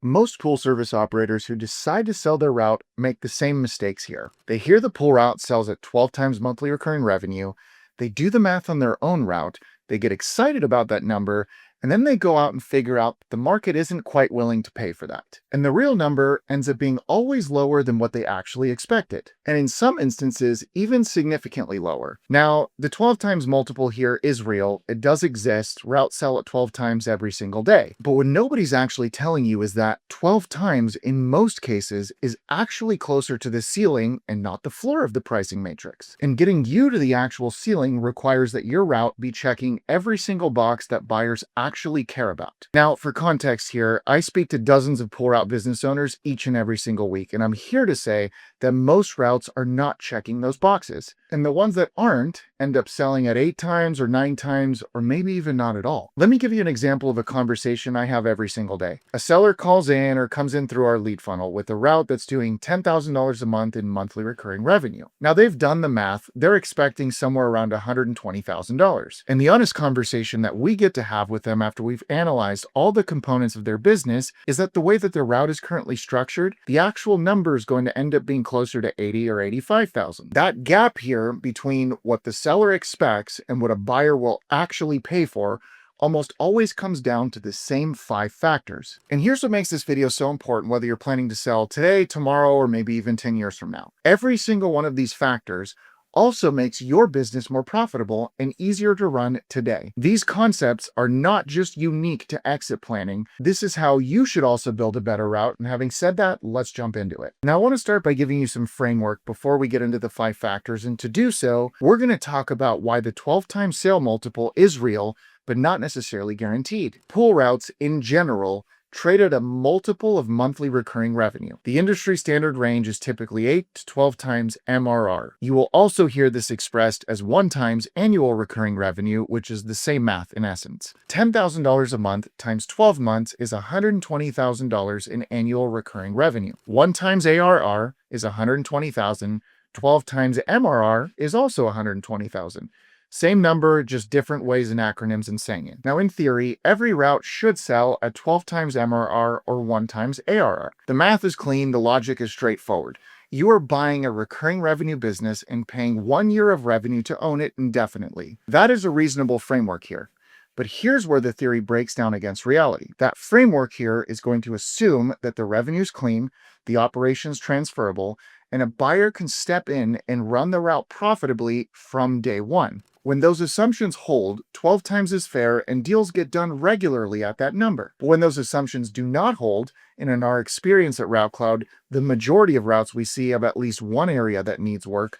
Most pool service operators who decide to sell their route make the same mistakes here. They hear the pool route sells at 12 times monthly recurring revenue, they do the math on their own route, they get excited about that number, and then they go out and figure out the market isn't quite willing to pay for that. And the real number ends up being always lower than what they actually expected, and in some instances, even significantly lower. Now, the 12 times multiple here is real, it does exist, routes sell at 12 times every single day. But what nobody's actually telling you is that 12 times in most cases is actually closer to the ceiling and not the floor of the pricing matrix. And getting you to the actual ceiling requires that your route be checking every single box that buyers actually care about. Now, for context here, I speak to dozens of pool route business owners each and every single week, and I'm here to say that most routes are not checking those boxes. And the ones that aren't end up selling at 8 times or 9 times, or maybe even not at all. Let me give you an example of a conversation I have every single day. A seller calls in or comes in through our lead funnel with a route that's doing $10,000 a month in monthly recurring revenue. Now, they've done the math, they're expecting somewhere around $120,000. And the honest conversation that we get to have with them after we've analyzed all the components of their business is that the way that their route is currently structured, the actual number is going to end up being closer to $80,000 or $85,000. That gap here between what the seller expects and what a buyer will actually pay for almost always comes down to the same 5 factors. And here's what makes this video so important, whether you're planning to sell today, tomorrow, or maybe even 10 years from now. Every single one of these factors also makes your business more profitable and easier to run today. These concepts are not just unique to exit planning. This is how you should also build a better route. And having said that, let's jump into it. Now, I want to start by giving you some framework before we get into the 5 factors. And to do so, we're going to talk about why the 12 times sale multiple is real, but not necessarily guaranteed. Pool routes in general trade at a multiple of monthly recurring revenue. The industry standard range is typically 8 to 12 times MRR. You will also hear this expressed as 1 times annual recurring revenue, which is the same math in essence. $10,000 a month times 12 months is $120,000 in annual recurring revenue. 1 times ARR is $120,000. 12 times MRR is also $120,000. Same number, just different ways and acronyms in saying it. Now, in theory, every route should sell at 12 times MRR or 1 times ARR. The math is clean, the logic is straightforward. You are buying a recurring revenue business and paying 1 year of revenue to own it indefinitely. That is a reasonable framework here. But here's where the theory breaks down against reality. That framework here is going to assume that the revenue is clean, the operation's transferable, and a buyer can step in and run the route profitably from day one. When those assumptions hold, 12 times is fair and deals get done regularly at that number. But when those assumptions do not hold, and in our experience at RouteCloud, the majority of routes we see have at least one area that needs work,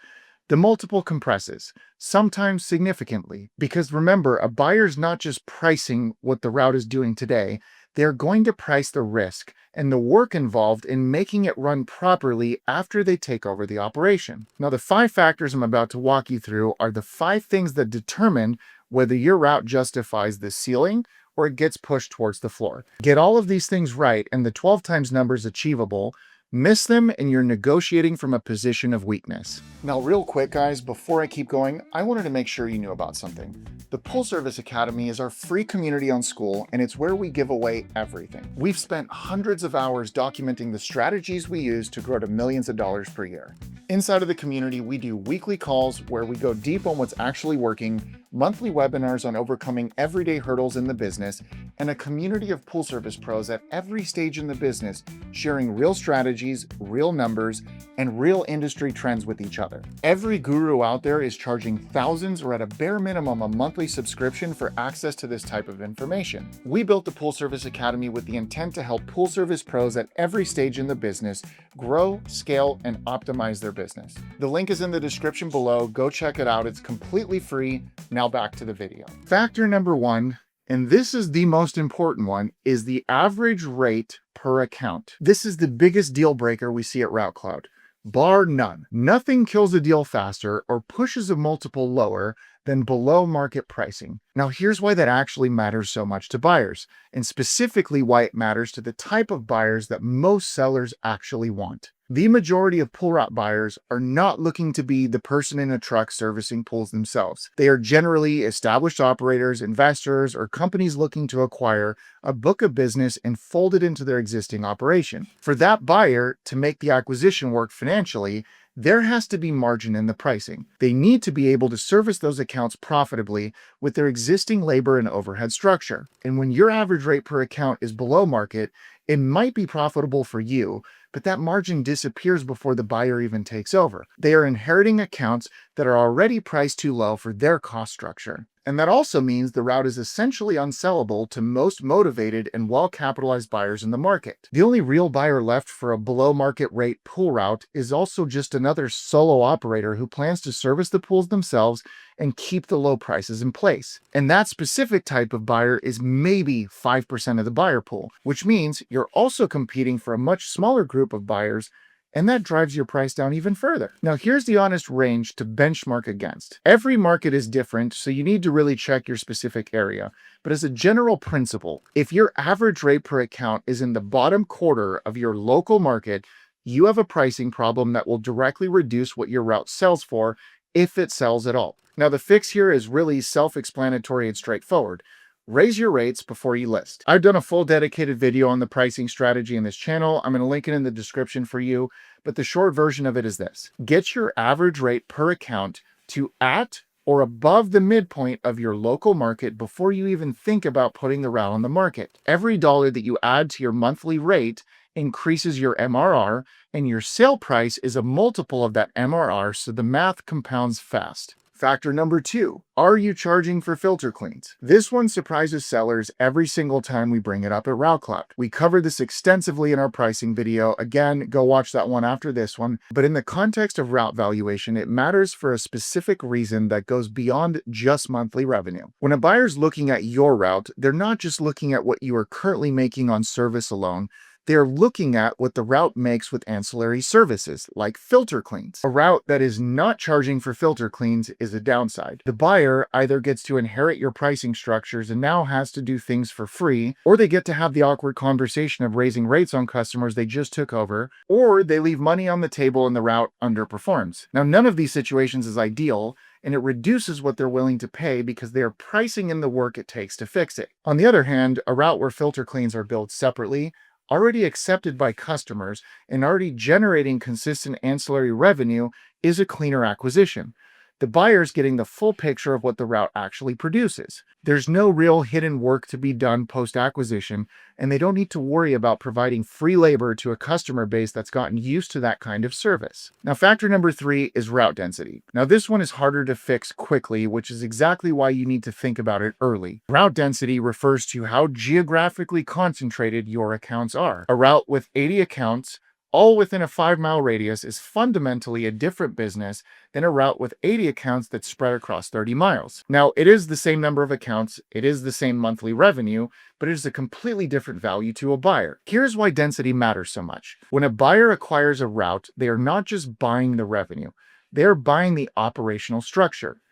the multiple compresses, sometimes significantly. Because remember, a buyer's not just pricing what the route is doing today, they're going to price the risk and the work involved in making it run properly after they take over the operation. Now, the 5 factors I'm about to walk you through are the 5 things that determine whether your route justifies the ceiling or it gets pushed towards the floor. Get all of these things right and the 12 times number is achievable. Miss them and you're negotiating from a position of weakness. Now, real quick, guys, before I keep going, I wanted to make sure you knew about something. The Pool Service Academy is our free community on School, and it's where we give away everything. We've spent hundreds of hours documenting the strategies we use to grow to millions of dollars per year. Inside of the community, we do weekly calls where we go deep on what's actually working, monthly webinars on overcoming everyday hurdles in the business, and a community of pool service pros at every stage in the business, sharing real strategies, real numbers, and real industry trends with each other. Every guru out there is charging thousands or at a bare minimum a monthly subscription for access to this type of information. We built the Pool Service Academy with the intent to help pool service pros at every stage in the business grow, scale, and optimize their business. The link is in the description below. Go check it out. It's completely free. Now back to the video. Factor number 1, and this is the most important one, is the average rate per account. This is the biggest deal breaker we see at RouteCloud, bar none. Nothing kills a deal faster or pushes a multiple lower than below market pricing. Now, here's why that actually matters so much to buyers, and specifically why it matters to the type of buyers that most sellers actually want. The majority of pull route buyers are not looking to be the person in a truck servicing pulls themselves. They are generally established operators, investors, or companies looking to acquire a book of business and fold it into their existing operation. For that buyer to make the acquisition work financially, there has to be margin in the pricing. They need to be able to service those accounts profitably with their existing labor and overhead structure. And when your average rate per account is below market, it might be profitable for you, but that margin disappears before the buyer even takes over. They are inheriting accounts that are already priced too low for their cost structure. And that also means the route is essentially unsellable to most motivated and well-capitalized buyers in the market. The only real buyer left for a below-market rate pool route is also just another solo operator who plans to service the pools themselves and keep the low prices in place. And that specific type of buyer is maybe 5% of the buyer pool, which means you're also competing for a much smaller group of buyers, and that drives your price down even further. Now, here's the honest range to benchmark against. Every market is different, so you need to really check your specific area. But as a general principle, if your average rate per account is in the bottom quarter of your local market, you have a pricing problem that will directly reduce what your route sells for, if it sells at all. Now, the fix here is really self-explanatory and straightforward. Raise your rates before you list. I've done a full dedicated video on the pricing strategy in this channel. I'm going to link it in the description for you, but the short version of it is this. Get your average rate per account to at or above the midpoint of your local market before you even think about putting the route on the market. Every dollar that you add to your monthly rate increases your MRR, and your sale price is a multiple of that MRR, so the math compounds fast. Factor number 2, are you charging for filter cleans? This one surprises sellers every single time we bring it up at RouteCloud. We covered this extensively in our pricing video. Again, go watch that one after this one. But in the context of route valuation, it matters for a specific reason that goes beyond just monthly revenue. When a buyer's looking at your route, they're not just looking at what you are currently making on service alone. They're looking at what the route makes with ancillary services, like filter cleans. A route that is not charging for filter cleans is a downside. The buyer either gets to inherit your pricing structures and now has to do things for free, or they get to have the awkward conversation of raising rates on customers they just took over, or they leave money on the table and the route underperforms. Now, none of these situations is ideal, and it reduces what they're willing to pay because they are pricing in the work it takes to fix it. On the other hand, a route where filter cleans are billed separately, already accepted by customers, and already generating consistent ancillary revenue is a cleaner acquisition. The buyer's getting the full picture of what the route actually produces. There's no real hidden work to be done post-acquisition, and they don't need to worry about providing free labor to a customer base that's gotten used to that kind of service. Now, factor number 3 is route density. Now, this one is harder to fix quickly, which is exactly why you need to think about it early. Route density refers to how geographically concentrated your accounts are. A route with 80 accounts, all within a 5-mile radius, is fundamentally a different business than a route with 80 accounts that's spread across 30 miles. Now, it is the same number of accounts, it is the same monthly revenue, but it is a completely different value to a buyer. Here's why density matters so much. When a buyer acquires a route, they are not just buying the revenue, they are buying the operational structure.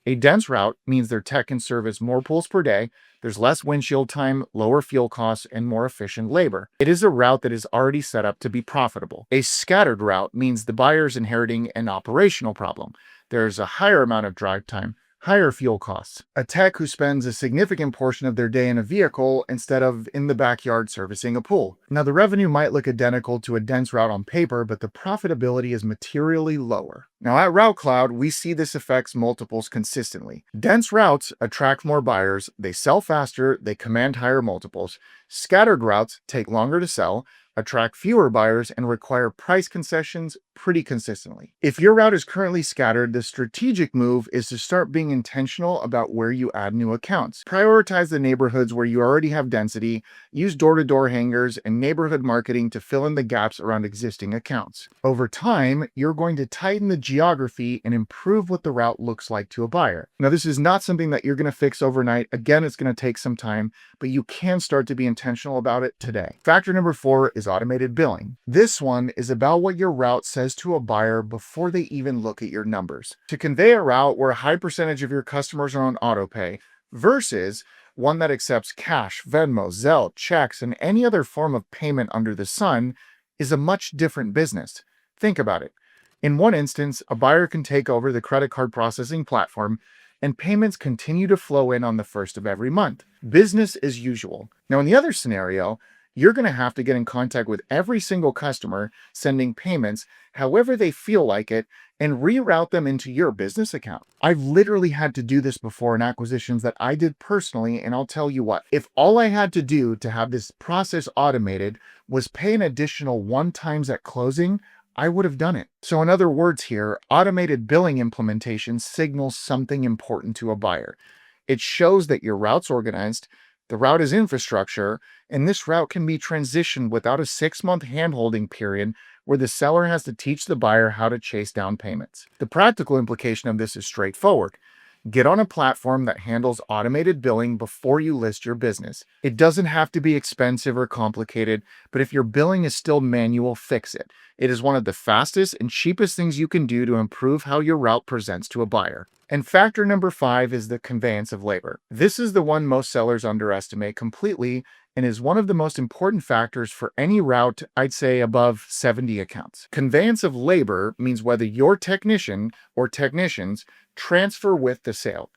A dense route means their tech can service more pulls per day, there's less windshield time, lower fuel costs, and more efficient labor. It is a route that is already set up to be profitable. A scattered route means the buyer is inheriting an operational problem. There's a higher amount of drive time, higher fuel costs. A tech who spends a significant portion of their day in a vehicle instead of in the backyard servicing a pool. Now, the revenue might look identical to a dense route on paper, but the profitability is materially lower. Now, at RouteCloud, we see this affects multiples consistently. Dense routes attract more buyers, they sell faster, they command higher multiples. Scattered routes take longer to sell, attract fewer buyers, and require price concessions pretty consistently. If your route is currently scattered, the strategic move is to start being intentional about where you add new accounts. Prioritize the neighborhoods where you already have density, use door-to-door hangers and neighborhood marketing to fill in the gaps around existing accounts. Over time, you're going to tighten the geography and improve what the route looks like to a buyer. Now, this is not something that you're going to fix overnight. Again, it's going to take some time, but you can start to be intentional about it today. Factor number 4 is automated billing. This one is about what your route says to a buyer before they even look at your numbers. To convey a route where a high percentage of your customers are on autopay versus one that accepts cash, Venmo, Zelle, checks, and any other form of payment under the sun is a much different business. Think about it. In one instance, a buyer can take over the credit card processing platform and payments continue to flow in on the first of every month. Business as usual. Now, in the other scenario, you're going to have to get in contact with every single customer, sending payments however they feel like it, and reroute them into your business account. I've literally had to do this before in acquisitions that I did personally, and I'll tell you what, if all I had to do to have this process automated was pay an additional 1 times at closing, I would have done it. So in other words here, automated billing implementation signals something important to a buyer. It shows that your route's organized, the route is infrastructure, and this route can be transitioned without a 6-month handholding period where the seller has to teach the buyer how to chase down payments. The practical implication of this is straightforward. Get on a platform that handles automated billing before you list your business. It doesn't have to be expensive or complicated, but if your billing is still manual, fix it. It is one of the fastest and cheapest things you can do to improve how your route presents to a buyer. And factor number 5 is the conveyance of labor. This is the one most sellers underestimate completely and is one of the most important factors for any route, I'd say above 70 accounts. Conveyance of labor means whether your technician or technicians transfer with the sale,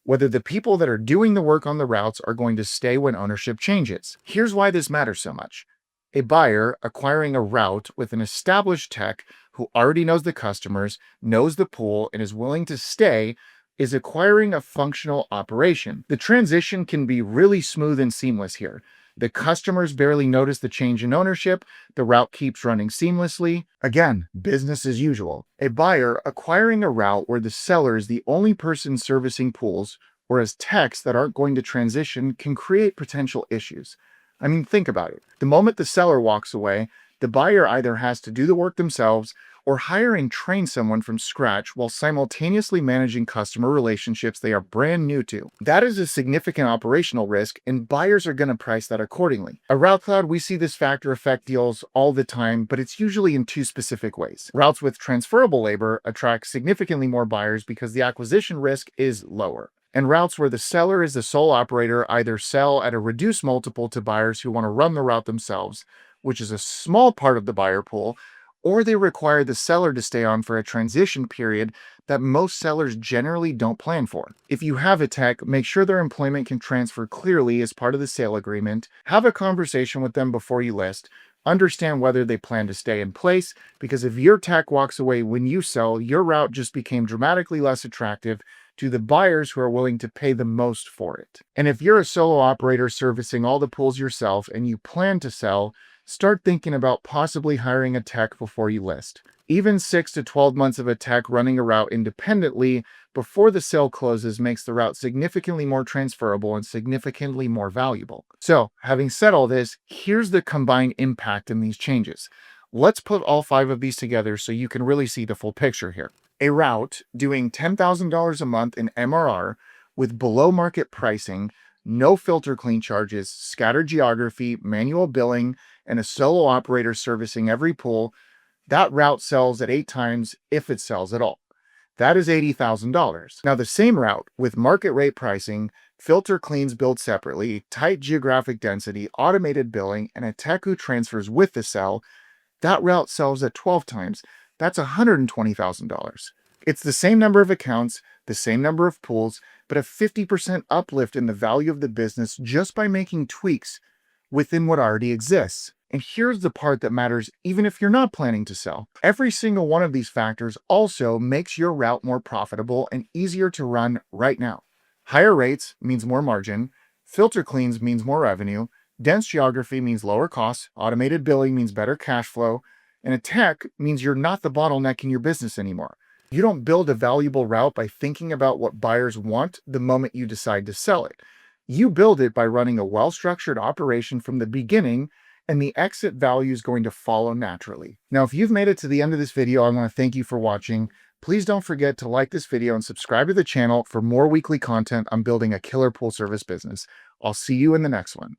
whether the people that are doing the work on the routes are going to stay when ownership changes. Here's why this matters so much. A buyer acquiring a route with an established tech who already knows the customers, knows the pool, and is willing to stay is acquiring a functional operation. The transition can be really smooth and seamless here. The customers barely notice the change in ownership. The route keeps running seamlessly. Again, business as usual. A buyer acquiring a route where the seller is the only person servicing pools, or as techs that aren't going to transition, can create potential issues. I mean, think about it. The moment the seller walks away, the buyer either has to do the work themselves or hire and train someone from scratch while simultaneously managing customer relationships they are brand new to. That is a significant operational risk, and buyers are going to price that accordingly. At Route Cloud, we see this factor affect deals all the time, but it's usually in 2 specific ways. Routes with transferable labor attract significantly more buyers because the acquisition risk is lower. And routes where the seller is the sole operator either sell at a reduced multiple to buyers who want to run the route themselves, which is a small part of the buyer pool, or they require the seller to stay on for a transition period that most sellers generally don't plan for. If you have a tech, make sure their employment can transfer clearly as part of the sale agreement. Have a conversation with them before you list. Understand whether they plan to stay in place, because if your tech walks away when you sell, your route just became dramatically less attractive to the buyers who are willing to pay the most for it. And if you're a solo operator servicing all the pools yourself and you plan to sell, start thinking about possibly hiring a tech before you list. Even 6 to 12 months of a tech running a route independently before the sale closes makes the route significantly more transferable and significantly more valuable. So, having said all this, here's the combined impact in these changes. Let's put all 5 of these together so you can really see the full picture here. A route doing $10,000 a month in MRR with below market pricing, no filter clean charges, scattered geography, manual billing, and a solo operator servicing every pool, that route sells at 8 times if it sells at all. That is $80,000. Now the same route with market rate pricing, filter cleans billed separately, tight geographic density, automated billing, and a tech who transfers with the sell, that route sells at 12 times. That's $120,000. It's the same number of accounts, the same number of pools, but a 50% uplift in the value of the business just by making tweaks within what already exists. And here's the part that matters even if you're not planning to sell. Every single one of these factors also makes your route more profitable and easier to run right now. Higher rates means more margin, filter cleans means more revenue, dense geography means lower costs, automated billing means better cash flow, and a tech means you're not the bottleneck in your business anymore. You don't build a valuable route by thinking about what buyers want the moment you decide to sell it. You build it by running a well-structured operation from the beginning, and the exit value is going to follow naturally. Now, if you've made it to the end of this video, I want to thank you for watching. Please don't forget to like this video and subscribe to the channel for more weekly content on building a killer pool service business. I'll see you in the next one.